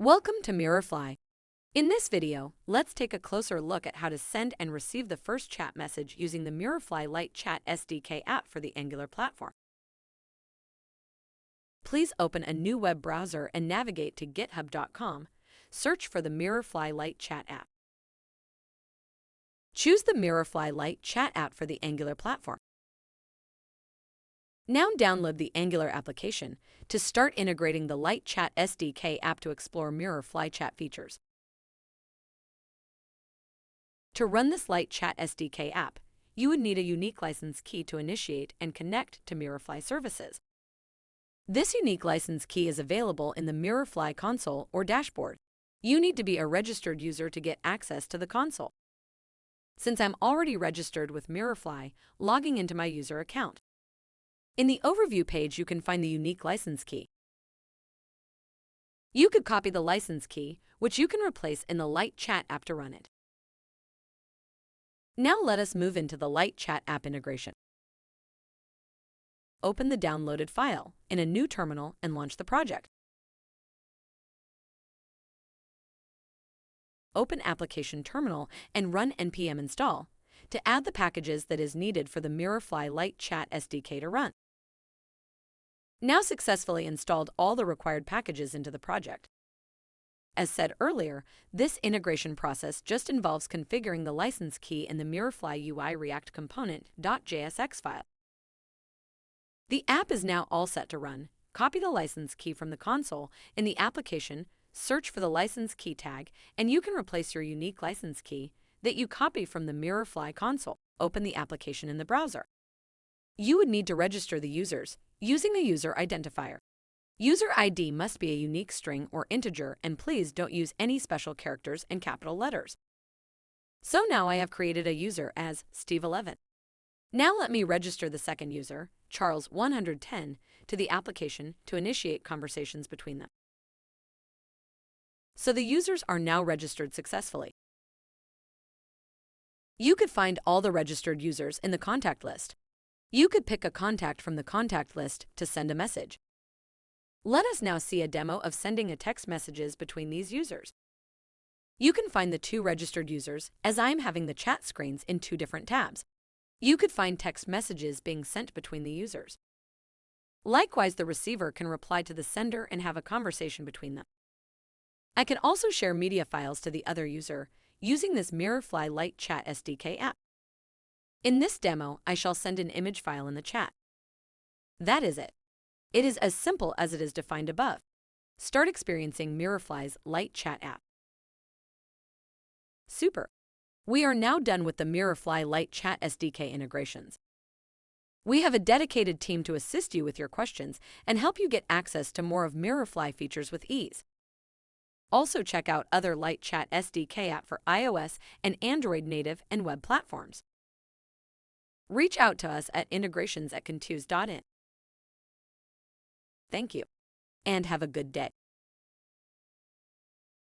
Welcome to MirrorFly. In this video, let's take a closer look at how to send and receive the first chat message using the MirrorFly Lite Chat SDK app for the Angular platform. Please open a new web browser and navigate to github.com. Search for the MirrorFly Lite Chat app. Choose the MirrorFly Lite Chat app for the Angular platform. Now download the Angular application to start integrating the Lite Chat SDK app to explore MirrorFly Chat features. To run this Lite Chat SDK app, you would need a unique license key to initiate and connect to MirrorFly services. This unique license key is available in the MirrorFly console or dashboard. You need to be a registered user to get access to the console. Since I'm already registered with MirrorFly, logging into my user account. In the overview page, you can find the unique license key. You could copy the license key, which you can replace in the Lite Chat app to run it. Now let us move into the Lite Chat app integration. Open the downloaded file in a new terminal and launch the project. Open Application Terminal and run npm install to add the packages that is needed for the MirrorFly Lite Chat SDK to run. Now successfully installed all the required packages into the project. As said earlier, this integration process just involves configuring the license key in the MirrorFly UI React component.jsx file. The app is now all set to run. Copy the license key from the console in the application, search for the license key tag, and you can replace your unique license key that you copy from the MirrorFly console. Open the application in the browser. You would need to register the users using the user identifier. User ID must be a unique string or integer, and please don't use any special characters and capital letters. So now I have created a user as Steve11. Now let me register the second user, Charles110, to the application to initiate conversations between them. So the users are now registered successfully. You could find all the registered users in the contact list. You could pick a contact from the contact list to send a message. Let us now see a demo of sending a text messages between these users. You can find the two registered users as I'm having the chat screens in two different tabs. You could find text messages being sent between the users. Likewise, the receiver can reply to the sender and have a conversation between them. I can also share media files to the other user using this MirrorFly Lite Chat SDK app. In this demo, I shall send an image file in the chat. That is it. It is as simple as it is defined above. Start experiencing MirrorFly's Lite Chat app. Super! We are now done with the MirrorFly Lite Chat SDK integrations. We have a dedicated team to assist you with your questions and help you get access to more of MirrorFly features with ease. Also check out other Lite Chat SDK app for iOS and Android native and web platforms. Reach out to us at integrations@contus.in. Thank you, and have a good day.